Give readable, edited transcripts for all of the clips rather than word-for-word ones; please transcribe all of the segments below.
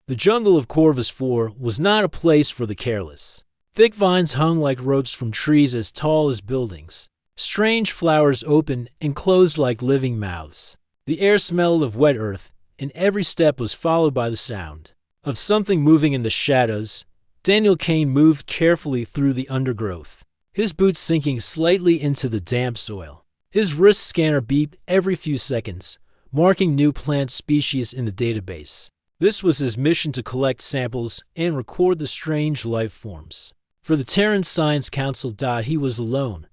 The jungle of Corvus IV was not a place for the careless. Thick vines hung like ropes from trees as tall as buildings. Strange flowers opened and closed like living mouths. The air smelled of wet earth, and every step was followed by the sound of something moving in the shadows. Daniel Kane moved carefully through the undergrowth, his boots sinking slightly into the damp soil. His wrist scanner beeped every few seconds, marking new plant species in the database. This was his mission to collect samples and record the strange life forms. For the Terran Science Council, he was alone.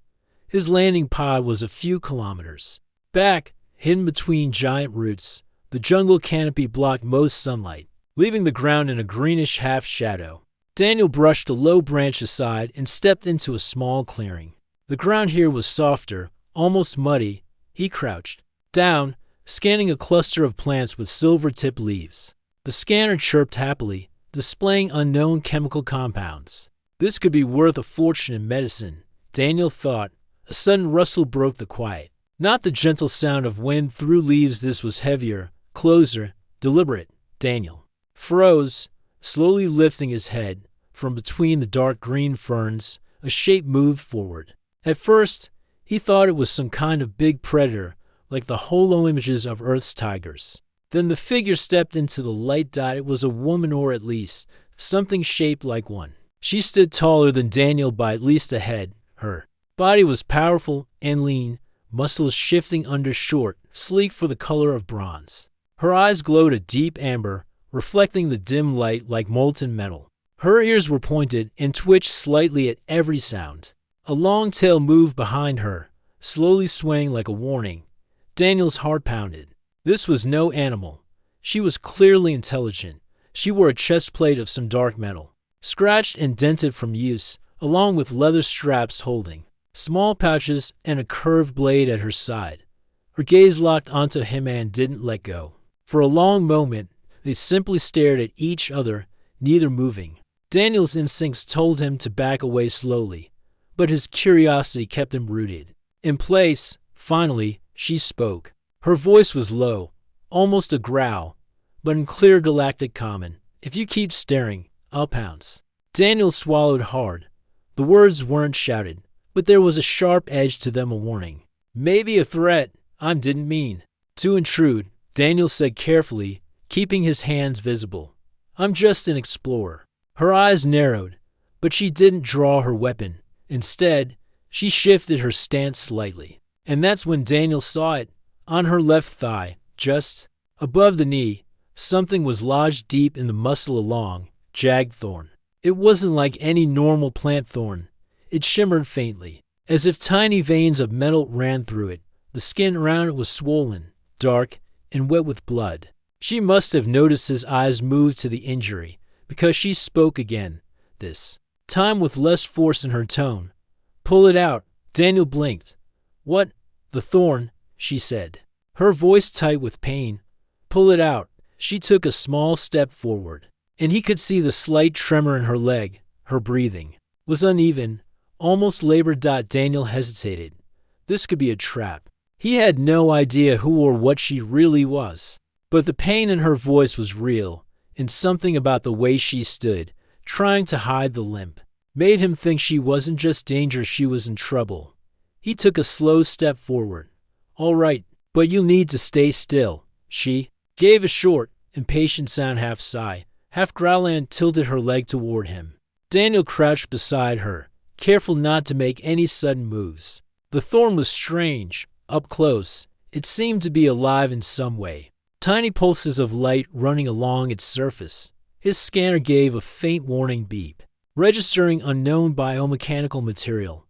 His landing pod was a few kilometers back, hidden between giant roots. The jungle canopy blocked most sunlight, leaving the ground in a greenish half-shadow. Daniel brushed a low branch aside and stepped into a small clearing. The ground here was softer, almost muddy. He crouched down, scanning a cluster of plants with silver-tipped leaves. The scanner chirped happily, displaying unknown chemical compounds. This could be worth a fortune in medicine, Daniel thought. A sudden rustle broke the quiet. Not the gentle sound of wind through leaves. This was heavier, closer, deliberate. Daniel froze, slowly lifting his head. From between the dark green ferns, a shape moved forward. At first, he thought it was some kind of big predator, like the holo images of Earth's tigers. Then the figure stepped into the light. It was a woman, or at least something shaped like one. She stood taller than Daniel by at least a head. Her body was powerful and lean, muscles shifting under short, sleek for the color of bronze. Her eyes glowed a deep amber, reflecting the dim light like molten metal. Her ears were pointed and twitched slightly at every sound. A long tail moved behind her, slowly swaying like a warning. Daniel's heart pounded. This was no animal. She was clearly intelligent. She wore a chest plate of some dark metal, scratched and dented from use, along with leather straps holding small pouches and a curved blade at her side. Her gaze locked onto him and didn't let go. For a long moment, they simply stared at each other, neither moving. Daniel's instincts told him to back away slowly, but his curiosity kept him rooted in place. Finally, she spoke. Her voice was low, almost a growl, but in clear galactic common. "If you keep staring, I'll pounce." Daniel swallowed hard. The words weren't shouted, but there was a sharp edge to them, a warning. Maybe a threat. "I didn't mean to intrude," Daniel said carefully, keeping his hands visible. "I'm just an explorer." Her eyes narrowed, but she didn't draw her weapon. Instead, she shifted her stance slightly. And that's when Daniel saw it. On her left thigh, just above the knee, something was lodged deep in the muscle, a long, jagged thorn. It wasn't like any normal plant thorn. It shimmered faintly, as if tiny veins of metal ran through it. The skin around it was swollen, dark, and wet with blood. She must have noticed his eyes move to the injury, because she spoke again, this time with less force in her tone. "Pull it out." Daniel blinked. "What?" "The thorn," she said, her voice tight with pain. "Pull it out." She took a small step forward, and he could see the slight tremor in her leg. Her breathing was uneven, almost labored. Daniel hesitated. This could be a trap. He had no idea who or what she really was. But the pain in her voice was real, and something about the way she stood, trying to hide the limp, made him think she wasn't just dangerous, she was in trouble. He took a slow step forward. "All right, but you'll need to stay still." She gave a short, impatient sound, half sigh, half growl, and tilted her leg toward him. Daniel crouched beside her, careful not to make any sudden moves. The thorn was strange. Up close, it seemed to be alive in some way. Tiny pulses of light running along its surface. His scanner gave a faint warning beep, registering unknown biomechanical material.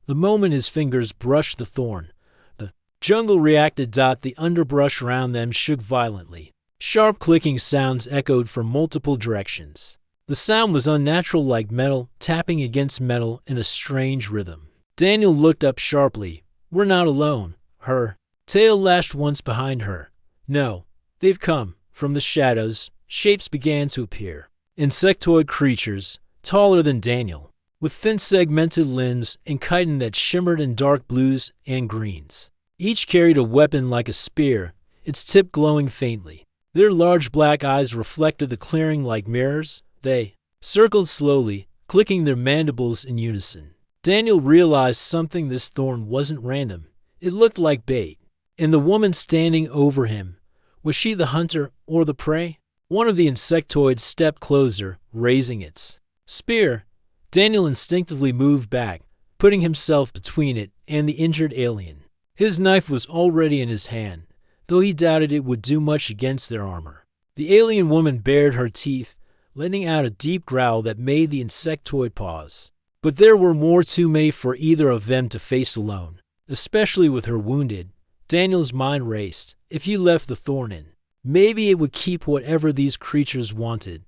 The moment his fingers brushed the thorn, the jungle reacted. The underbrush around them shook violently. Sharp clicking sounds echoed from multiple directions. The sound was unnatural, like metal tapping against metal in a strange rhythm. Daniel looked up sharply. "We're not alone." Her tail lashed once behind her. "No, they've come." From the shadows, shapes began to appear. Insectoid creatures, taller than Daniel, with thin segmented limbs and chitin that shimmered in dark blues and greens. Each carried a weapon like a spear, its tip glowing faintly. Their large black eyes reflected the clearing like mirrors. They circled slowly, clicking their mandibles in unison. Daniel realized something: this thorn wasn't random. It looked like bait. And the woman standing over him, was she the hunter or the prey? One of the insectoids stepped closer, raising its spear. Daniel instinctively moved back, putting himself between it and the injured alien. His knife was already in his hand, though he doubted it would do much against their armor. The alien woman bared her teeth, letting out a deep growl that made the insectoid pause. But there were more too many for either of them to face alone, especially with her wounded. Daniel's mind raced. If he left the thorn in, maybe it would keep whatever these creatures wanted,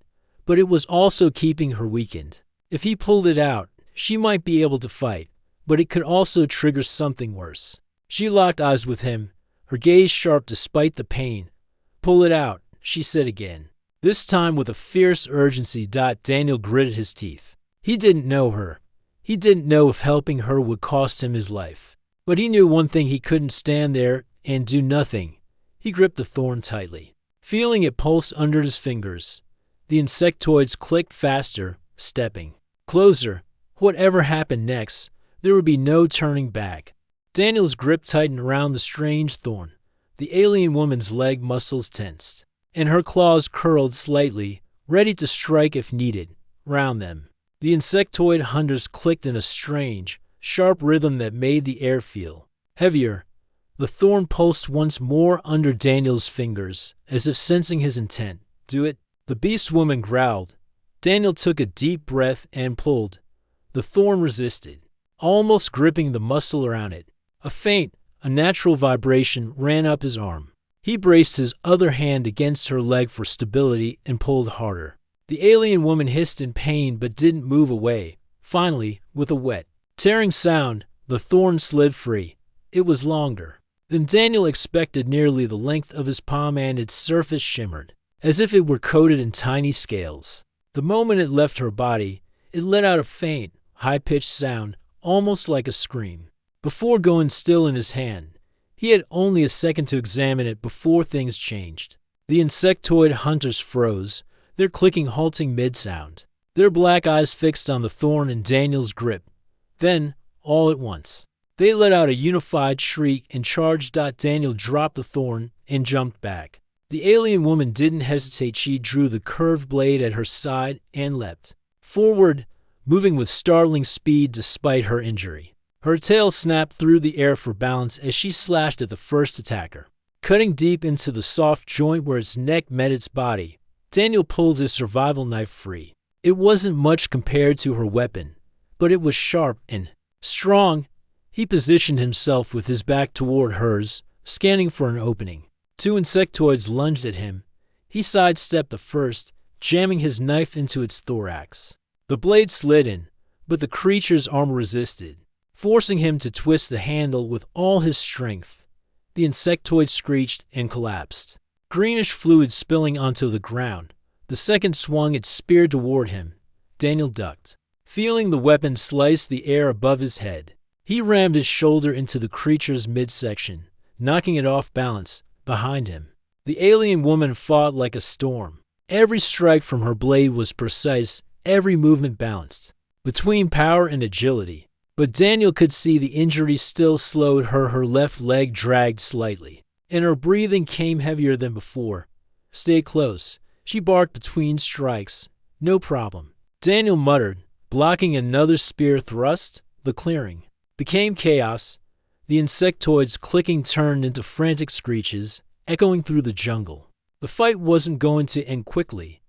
but it was also keeping her weakened. If he pulled it out, she might be able to fight, but it could also trigger something worse. She locked eyes with him, her gaze sharp despite the pain. "Pull it out," she said again, this time with a fierce urgency. Daniel gritted his teeth. He didn't know her. He didn't know if helping her would cost him his life. But he knew one thing: he couldn't stand there and do nothing. He gripped the thorn tightly, feeling it pulse under his fingers. The insectoids clicked faster, stepping closer. Whatever happened next, there would be no turning back. Daniel's grip tightened around the strange thorn. The alien woman's leg muscles tensed, and her claws curled slightly, ready to strike if needed. Round them, the insectoid hunters clicked in a strange, sharp rhythm that made the air feel heavier. The thorn pulsed once more under Daniel's fingers, as if sensing his intent. "Do it," the Beastwoman growled. Daniel took a deep breath and pulled. The thorn resisted, almost gripping the muscle around it. A faint, unnatural vibration ran up his arm. He braced his other hand against her leg for stability and pulled harder. The alien woman hissed in pain but didn't move away. Finally, with a wet, tearing sound, the thorn slid free. It was longer than Daniel expected, nearly the length of his palm, and its surface shimmered, as if it were coated in tiny scales. The moment it left her body, it let out a faint, high-pitched sound, almost like a scream. Before going still in his hand, he had only a second to examine it before things changed. The insectoid hunters froze, their clicking halting mid-sound, their black eyes fixed on the thorn in Daniel's grip. Then, all at once, they let out a unified shriek and charged. Daniel dropped the thorn and jumped back. The alien woman didn't hesitate. She drew the curved blade at her side and leapt forward, moving with startling speed despite her injury. Her tail snapped through the air for balance as she slashed at the first attacker, cutting deep into the soft joint where its neck met its body. Daniel pulled his survival knife free. It wasn't much compared to her weapon, but it was sharp and strong. He positioned himself with his back toward hers, scanning for an opening. Two insectoids lunged at him. He sidestepped the first, jamming his knife into its thorax. The blade slid in, but the creature's arm resisted, forcing him to twist the handle with all his strength. The insectoid screeched and collapsed, greenish fluid spilling onto the ground. The second swung its spear toward him. Daniel ducked, feeling the weapon slice the air above his head. He rammed his shoulder into the creature's midsection, knocking it off balance behind him. The alien woman fought like a storm. Every strike from her blade was precise, every movement balanced between power and agility. But Daniel could see the injury still slowed her. Her left leg dragged slightly, and her breathing came heavier than before. "Stay close," she barked between strikes. "No problem," Daniel muttered, blocking another spear thrust. The clearing became chaos. The insectoids clicking turned into frantic screeches, echoing through the jungle. The fight wasn't going to end quickly.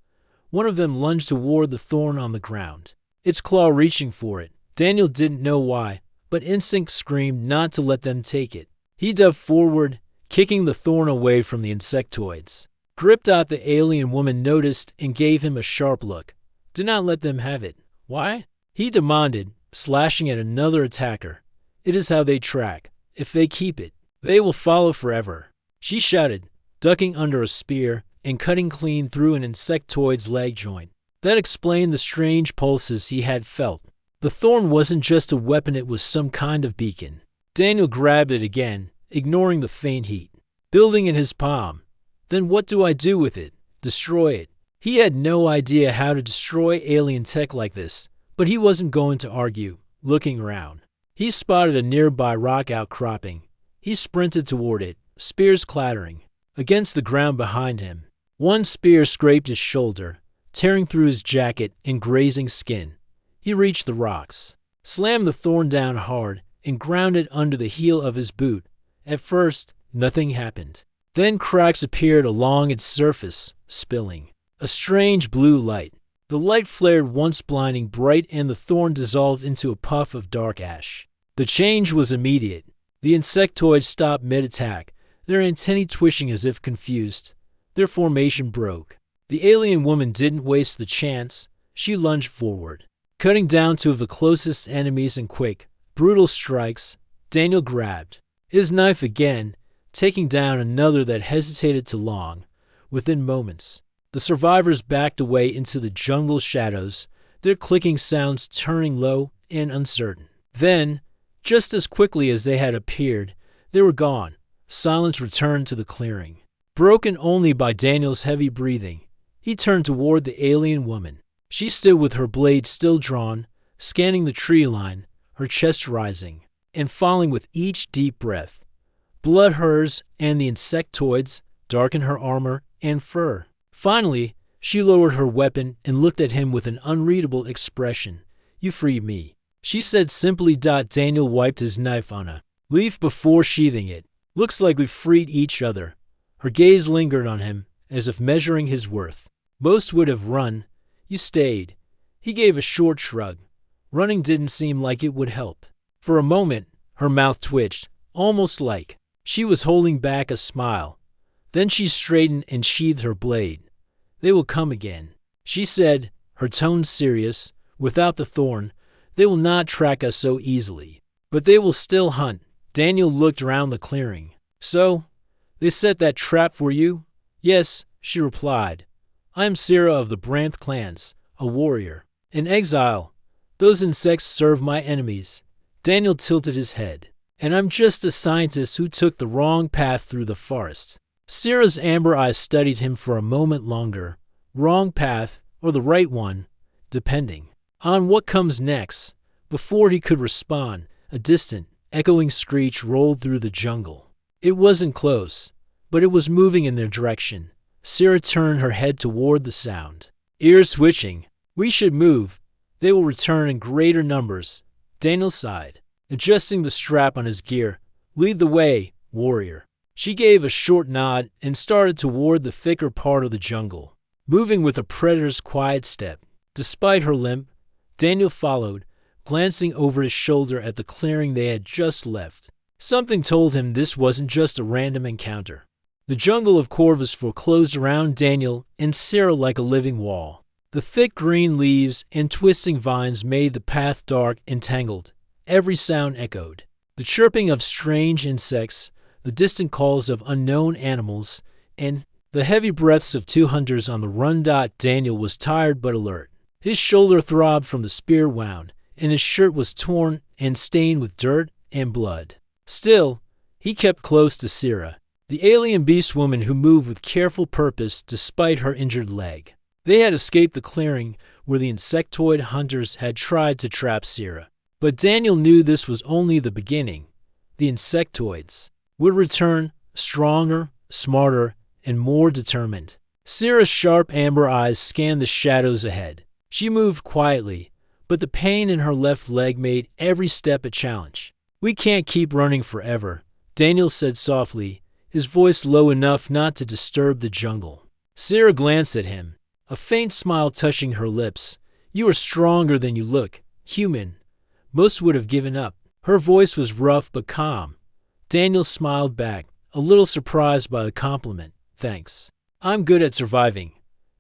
One of them lunged toward the thorn on the ground, its claw reaching for it. Daniel didn't know why, but instinct screamed not to let them take it. He dove forward, kicking the thorn away from the insectoids. Gripped out, the alien woman noticed and gave him a sharp look. "Do not let them have it." "Why?" he demanded, slashing at another attacker. "It is how they track. If they keep it, they will follow forever," she shouted, ducking under a spear and cutting clean through an insectoid's leg joint. That explained the strange pulses he had felt. The thorn wasn't just a weapon, it was some kind of beacon. Daniel grabbed it again, ignoring the faint heat building in his palm. Then what do I do with it? Destroy it. He had no idea how to destroy alien tech like this, but he wasn't going to argue. Looking around, he spotted a nearby rock outcropping. He sprinted toward it, spears clattering against the ground behind him. One spear scraped his shoulder, tearing through his jacket and grazing skin. He reached the rocks, slammed the thorn down hard, and ground it under the heel of his boot. At first, nothing happened. Then cracks appeared along its surface, spilling a strange blue light. The light flared once blinding bright, and the thorn dissolved into a puff of dark ash. The change was immediate. The insectoids stopped mid-attack, their antennae twitching as if confused. Their formation broke. The alien woman didn't waste the chance. She lunged forward, cutting down two of the closest enemies in quick, brutal strikes. Daniel grabbed his knife again, taking down another that hesitated too long. Within moments, the survivors backed away into the jungle shadows, their clicking sounds turning low and uncertain. Then, just as quickly as they had appeared, they were gone. Silence returned to the clearing, broken only by Daniel's heavy breathing. He turned toward the alien woman. She stood with her blade still drawn, scanning the tree line, her chest rising and falling with each deep breath. Blood hers and the insectoids darkened her armor and fur. Finally, she lowered her weapon and looked at him with an unreadable expression. "You freed me," she said simply. Daniel wiped his knife on a leaf before sheathing it. "Looks like we freed each other." Her gaze lingered on him, as if measuring his worth. "Most would have run. You stayed." He gave a short shrug. Running didn't seem like it would help. For a moment, her mouth twitched, almost like she was holding back a smile. Then she straightened and sheathed her blade. "They will come again," she said, her tone serious. "Without the thorn, they will not track us so easily. But they will still hunt." Daniel looked around the clearing. "So, they set that trap for you?" "Yes," she replied. "I am Sira of the Branth clans, a warrior. In exile, those insects serve my enemies." Daniel tilted his head. "And I'm just a scientist who took the wrong path through the forest." Sira's amber eyes studied him for a moment longer. Wrong path, or the right one, depending on what comes next. Before he could respond, a distant, echoing screech rolled through the jungle. It wasn't close, but it was moving in their direction. Sira turned her head toward the sound, ears twitching. "We should move. They will return in greater numbers." Daniel sighed, adjusting the strap on his gear. "Lead the way, warrior." She gave a short nod and started toward the thicker part of the jungle, moving with a predator's quiet step. Despite her limp, Daniel followed, glancing over his shoulder at the clearing they had just left. Something told him this wasn't just a random encounter. The jungle of Corvus foreclosed around Daniel and Sira like a living wall. The thick green leaves and twisting vines made the path dark and tangled. Every sound echoed. The chirping of strange insects, the distant calls of unknown animals, and the heavy breaths of two hunters on the run. Daniel was tired but alert. His shoulder throbbed from the spear wound, and his shirt was torn and stained with dirt and blood. Still, he kept close to Sira, the alien beastwoman who moved with careful purpose despite her injured leg. They had escaped the clearing where the insectoid hunters had tried to trap Sira. But Daniel knew this was only the beginning. The insectoids would return, stronger, smarter, and more determined. Sira's sharp amber eyes scanned the shadows ahead. She moved quietly, but the pain in her left leg made every step a challenge. "We can't keep running forever," Daniel said softly, his voice low enough not to disturb the jungle. Sira glanced at him, a faint smile touching her lips. "You are stronger than you look, human. Most would have given up." Her voice was rough but calm. Daniel smiled back, a little surprised by the compliment. "Thanks. I'm good at surviving."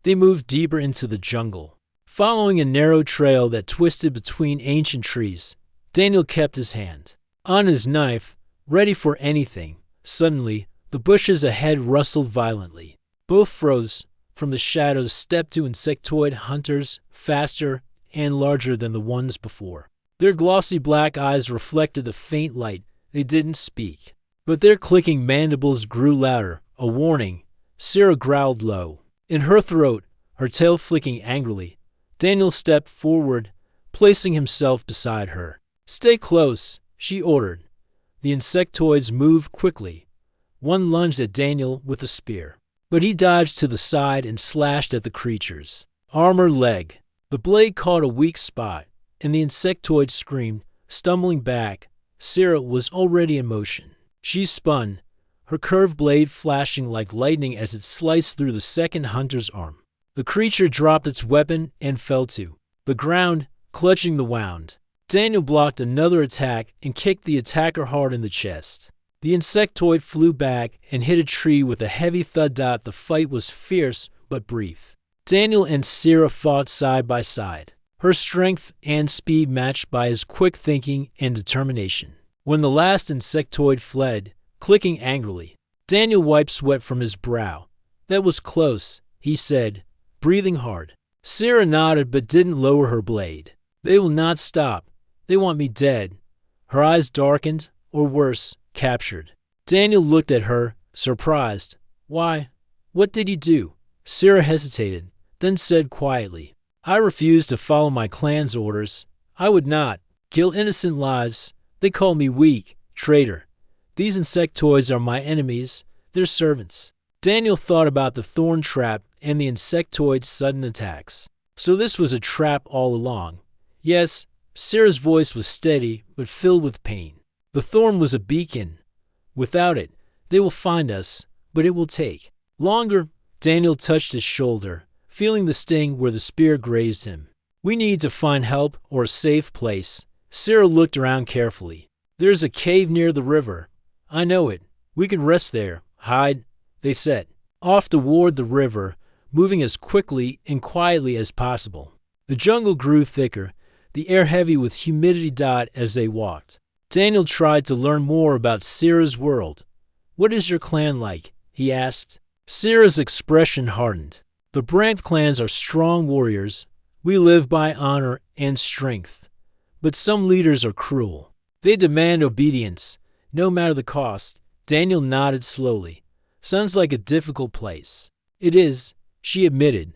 They moved deeper into the jungle, following a narrow trail that twisted between ancient trees. Daniel kept his hand on his knife, ready for anything. Suddenly, the bushes ahead rustled violently. Both froze. From the shadows stepped two insectoid hunters, faster and larger than the ones before. Their glossy black eyes reflected the faint light. They didn't speak, but their clicking mandibles grew louder, a warning. Sierra growled low. In her throat, her tail flicking angrily, Daniel stepped forward, placing himself beside her. "Stay close," she ordered. The insectoids moved quickly. One lunged at Daniel with a spear, but he dodged to the side and slashed at the creature's armor leg. The blade caught a weak spot, and the insectoid screamed, stumbling back. Sierra was already in motion. She spun, her curved blade flashing like lightning as it sliced through the second hunter's arm. The creature dropped its weapon and fell to the ground, clutching the wound. Daniel blocked another attack and kicked the attacker hard in the chest. The insectoid flew back and hit a tree with a heavy thud. The fight was fierce but brief. Daniel and Sierra fought side by side, her strength and speed matched by his quick thinking and determination. When the last insectoid fled, clicking angrily, Daniel wiped sweat from his brow. "That was close," he said, breathing hard. Sierra nodded but didn't lower her blade. "They will not stop. They want me dead." Her eyes darkened, or worse, captured. Daniel looked at her, surprised. "Why? What did you do?" Sierra hesitated, then said quietly, "I refuse to follow my clan's orders. I would not kill innocent lives. They call me weak, traitor. These insectoids are my enemies, their servants." Daniel thought about the thorn trap and the insectoid's sudden attacks. So this was a trap all along. Yes, Sierra's voice was steady but filled with pain. The thorn was a beacon. Without it, they will find us, but it will take longer. Daniel touched his shoulder, feeling the sting where the spear grazed him. "We need to find help or a safe place." Sierra looked around carefully. "There's a cave near the river. I know it. We can rest there, hide." They set off toward the river, moving as quickly and quietly as possible. The jungle grew thicker, the air heavy with humidity. As they walked, Daniel tried to learn more about Sierra's world. "What is your clan like?" he asked. Sierra's expression hardened. "The Brandt clans are strong warriors. We live by honor and strength. But some leaders are cruel. They demand obedience, no matter the cost." Daniel nodded slowly. "Sounds like a difficult place." "It is," she admitted.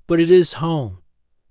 "But it is home."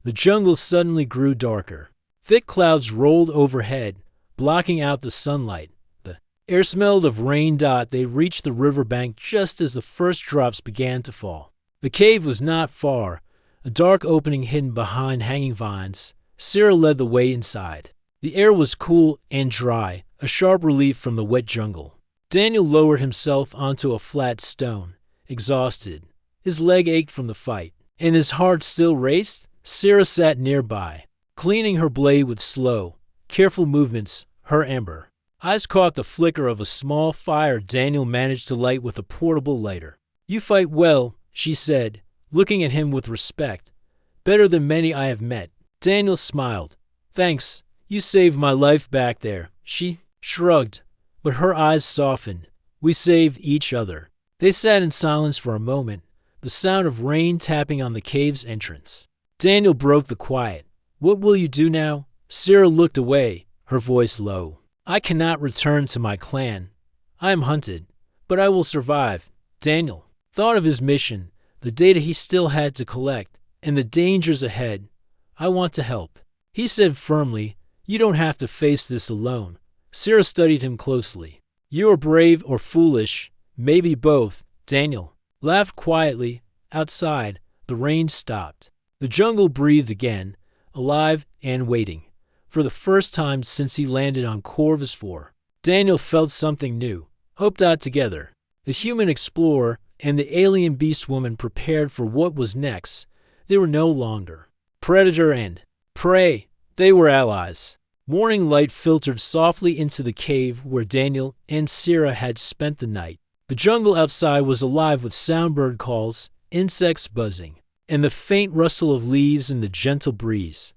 The jungle suddenly grew darker. Thick clouds rolled overhead, blocking out the sunlight. The air smelled of rain. They reached the riverbank just as the first drops began to fall. The cave was not far, a dark opening hidden behind hanging vines. Sierra led the way inside. The air was cool and dry, a sharp relief from the wet jungle. Daniel lowered himself onto a flat stone, exhausted. His leg ached from the fight, and his heart still raced. Sierra sat nearby, cleaning her blade with slow, careful movements, her amber eyes caught the flicker of a small fire Daniel managed to light with a portable lighter. "You fight well," she said, looking at him with respect. "Better than many I have met." Daniel smiled. "Thanks. You saved my life back there." She shrugged, but her eyes softened. "We saved each other." They sat in silence for a moment, the sound of rain tapping on the cave's entrance. Daniel broke the quiet. "What will you do now?" Sierra looked away, her voice low. "I cannot return to my clan. I am hunted, but I will survive." Daniel thought of his mission, the data he still had to collect, and the dangers ahead. "I want to help," he said firmly. "You don't have to face this alone." Sierra studied him closely. "You are brave or foolish, maybe both." Daniel laughed quietly. Outside, the rain stopped. The jungle breathed again, alive and waiting. For the first time since he landed on Corvus 4, Daniel felt something new. Hope. Together, the human explorer and the alien Beastwoman prepared for what was next. They were no longer predator and prey. They were allies. Morning light filtered softly into the cave where Daniel and Sierra had spent the night. The jungle outside was alive with soundbird calls, insects buzzing, and the faint rustle of leaves in the gentle breeze.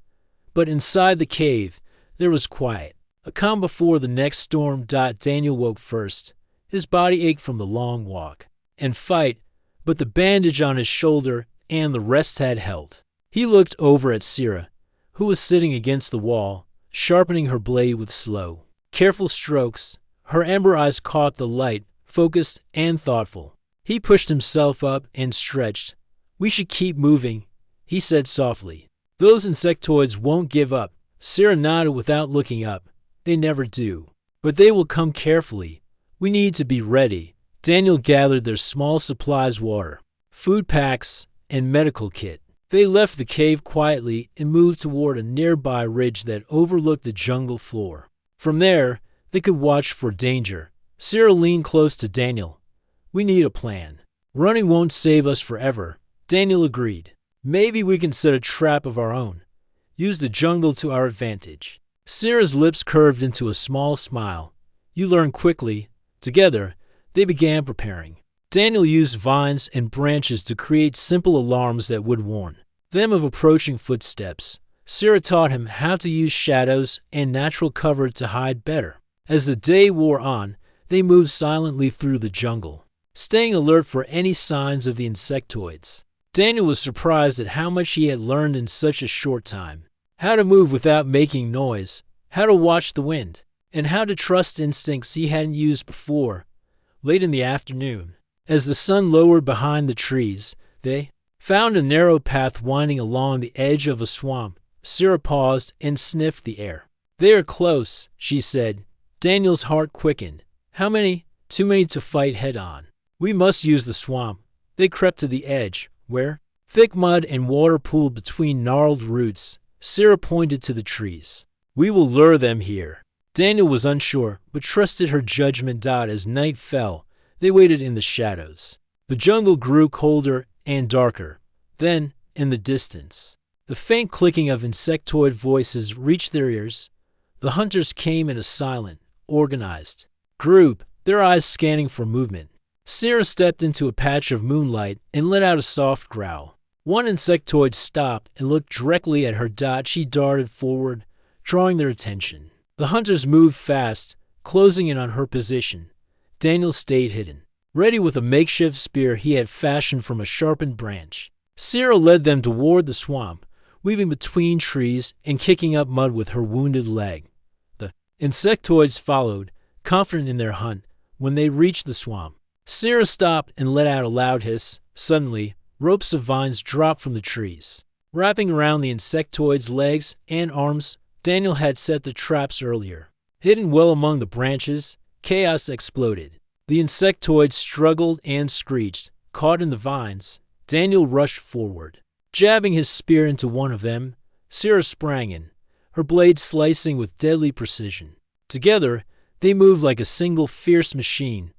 But inside the cave, there was quiet, a calm before the next storm. Daniel woke first. His body ached from the long walk and fight, but the bandage on his shoulder and the rest had held. He looked over at Sierra, who was sitting against the wall, sharpening her blade with slow, careful strokes. Her amber eyes caught the light, focused and thoughtful. He pushed himself up and stretched. "We should keep moving," he said softly. "Those insectoids won't give up." Sarah nodded without looking up. "They never do. But they will come carefully. We need to be ready." Daniel gathered their small supplies, water, food packs, and medical kit. They left the cave quietly and moved toward a nearby ridge that overlooked the jungle floor. From there, they could watch for danger. Sarah leaned close to Daniel. "We need a plan. Running won't save us forever," Daniel agreed. "Maybe we can set a trap of our own. Use the jungle to our advantage." Sarah's lips curved into a small smile. "You learn quickly." Together, they began preparing. Daniel used vines and branches to create simple alarms that would warn them of approaching footsteps. Sarah taught him how to use shadows and natural cover to hide better. As the day wore on, they moved silently through the jungle, staying alert for any signs of the insectoids. Daniel was surprised at how much he had learned in such a short time. How to move without making noise, how to watch the wind, and how to trust instincts he hadn't used before. Late in the afternoon, as the sun lowered behind the trees, they found a narrow path winding along the edge of a swamp. Sarah paused and sniffed the air. "They are close," she said. Daniel's heart quickened. "How many?" "Too many to fight head-on. We must use the swamp." They crept to the edge, where thick mud and water pooled between gnarled roots. Sarah pointed to the trees. "We will lure them here." Daniel was unsure, but trusted her judgment. As night fell, they waited in the shadows. The jungle grew colder and darker. Then, in the distance, the faint clicking of insectoid voices reached their ears. The hunters came in a silent, organized group, their eyes scanning for movement. Sarah stepped into a patch of moonlight and let out a soft growl. One insectoid stopped and looked directly at her. She darted forward, drawing their attention. The hunters moved fast, closing in on her position. Daniel stayed hidden, ready with a makeshift spear he had fashioned from a sharpened branch. Sarah led them toward the swamp, weaving between trees and kicking up mud with her wounded leg. The insectoids followed, confident in their hunt. When they reached the swamp, Sarah stopped and let out a loud hiss. Suddenly, ropes of vines dropped from the trees, wrapping around the insectoid's legs and arms. Daniel had set the traps earlier. Hidden well among the branches, chaos exploded. The insectoids struggled and screeched. Caught in the vines, Daniel rushed forward. Jabbing his spear into one of them, Sarah sprang in, her blade slicing with deadly precision. Together, they moved like a single fierce machine.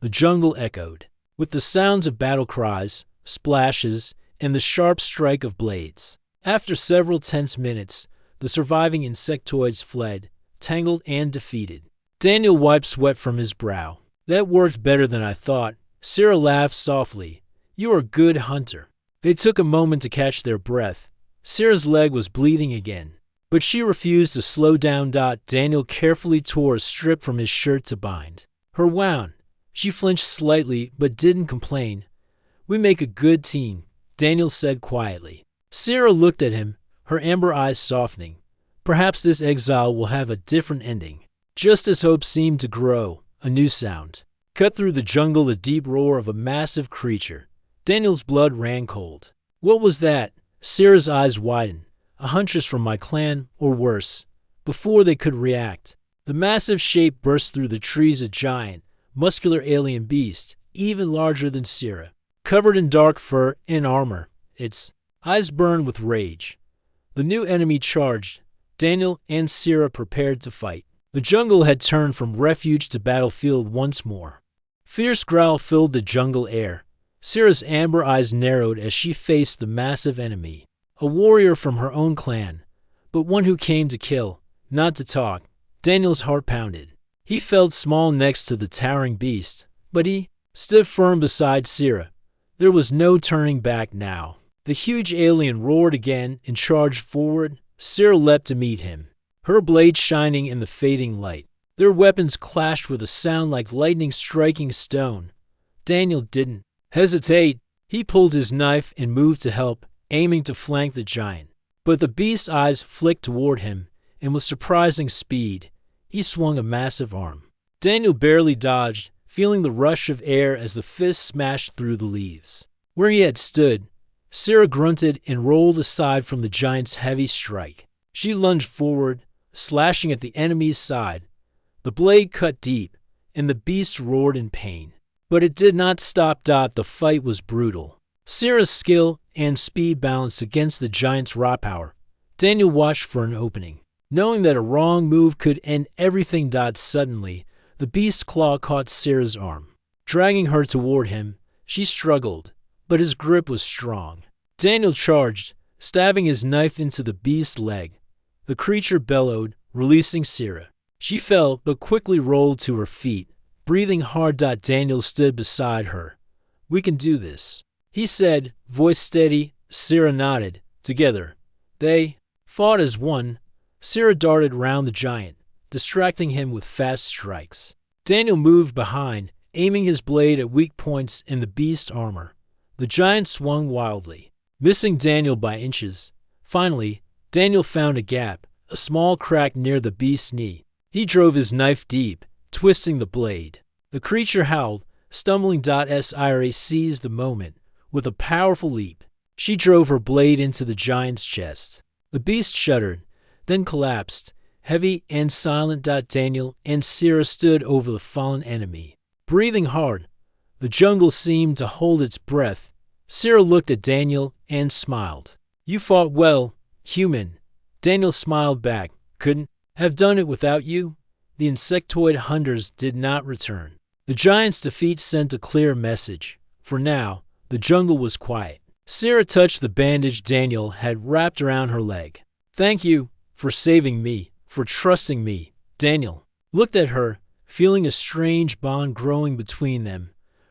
The jungle echoed with the sounds of battle cries, splashes, and the sharp strike of blades. After several tense minutes, the surviving insectoids fled, tangled and defeated. Daniel wiped sweat from his brow. "That worked better than I thought." Sarah laughed softly. "You are a good hunter." They took a moment to catch their breath. Sarah's leg was bleeding again, but she refused to slow down. Daniel carefully tore a strip from his shirt to bind her wound. She flinched slightly but didn't complain. "We make a good team," Daniel said quietly. Sarah looked at him, her amber eyes softening. Perhaps this exile will have a different ending. Just as hope seemed to grow, a new sound cut through the jungle, the deep roar of a massive creature. Daniel's blood ran cold. "What was that?" Sarah's eyes widened. "A huntress from my clan, or worse." Before they could react, the massive shape burst through the trees, a giant, muscular alien beast, even larger than Sarah, covered in dark fur and armor. Its eyes burned with rage. The new enemy charged. Daniel and Sarah prepared to fight. The jungle had turned from refuge to battlefield once more. Fierce growl filled the jungle air. Sarah's amber eyes narrowed as she faced the massive enemy, a warrior from her own clan, but one who came to kill, not to talk. Daniel's heart pounded. He felt small next to the towering beast, but he stood firm beside Sarah. There was no turning back now. The huge alien roared again and charged forward. Sarah leapt to meet him, her blade shining in the fading light. Their weapons clashed with a sound like lightning striking stone. Daniel didn't hesitate. He pulled his knife and moved to help, aiming to flank the giant. But the beast's eyes flicked toward him, and with surprising speed, he swung a massive arm. Daniel barely dodged, feeling the rush of air as the fist smashed through the leaves. Where he had stood, Scylla grunted and rolled aside from the giant's heavy strike. She lunged forward, slashing at the enemy's side. The blade cut deep, and the beast roared in pain. But it did not stop. The fight was brutal. Scylla's skill and speed balanced against the giant's raw power. Daniel watched for an opening. Knowing that a wrong move could end everything. Suddenly, the beast's claw caught Scylla's arm. Dragging her toward him, she struggled, but his grip was strong. Daniel charged, stabbing his knife into the beast's leg. The creature bellowed, releasing Scylla. She fell, but quickly rolled to her feet, breathing hard. Daniel stood beside her. "We can do this," he said, voice steady. Scylla nodded. Together, they fought as one. Scylla darted round the giant, distracting him with fast strikes. Daniel moved behind, aiming his blade at weak points in the beast's armor. The giant swung wildly, missing Daniel by inches. Finally, Daniel found a gap, a small crack near the beast's knee. He drove his knife deep, twisting the blade. The creature howled, stumbling. Scylla seized the moment. With a powerful leap, she drove her blade into the giant's chest. The beast shuddered, then collapsed, heavy and silent. Daniel and Scylla stood over the fallen enemy, breathing hard. The jungle seemed to hold its breath. Scylla looked at Daniel and smiled. "You fought well, human." Daniel smiled back. "Couldn't have done it without you." The insectoid hunters did not return. The giant's defeat sent a clear message. For now, the jungle was quiet. Scylla touched the bandage Daniel had wrapped around her leg. "Thank you for saving me, for trusting me." Daniel looked at her, feeling a strange bond growing between them.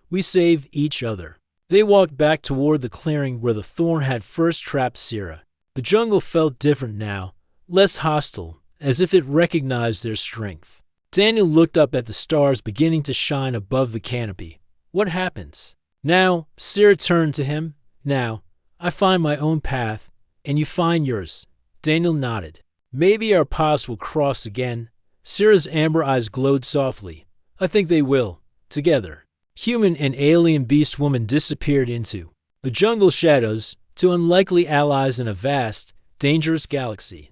"We save each other." They walked back toward the clearing where the Thorn had first trapped Scylla. The jungle felt different now, less hostile, as if it recognized their strength. Daniel looked up at the stars beginning to shine above the canopy. "What happens now?" Scylla turned to him. "Now, I find my own path, and you find yours." Daniel nodded. "Maybe our paths will cross again." Scylla's amber eyes glowed softly. "I think they will. Together." Human and alien Beastwoman disappeared into the jungle shadows, two unlikely allies in a vast, dangerous galaxy.